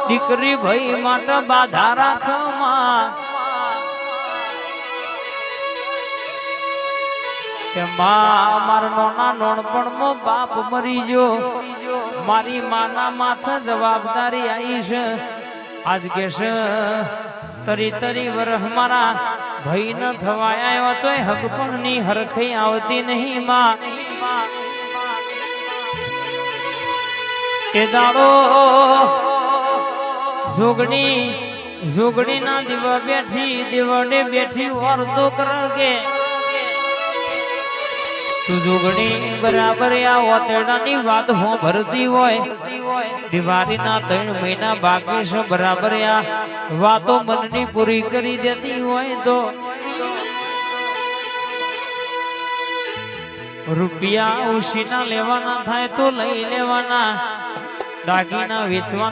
દીકરી ભાઈ માટે બાધા રાખમાં કે માં મારા નોના નોણપણમાં બાપ મરી ગયો, મારી માના માથે જવાબદારી આવી છે. આજ કે છે તરી તરી વરહ મારા ભાઈ ન થવાય આવ્યો તોય હક પણ ની હરખઈ આવતી નહીં માં. એ દાડો જોગણી ના દીવા બેઠી દીવડે બેઠી ઓરતો કરગે તું જોગણી બરાબર આ ઓતેડાની વાત હો ભરતી હોય. દિવાળી ના 3 મહિના બાકી છે બરાબર આ વાતો મનની પૂરી કરી દેતી હોય તો રૂપિયા ઉશીના લેવાના થાય તો લઈ લેવાના, દાગીના વેચવાના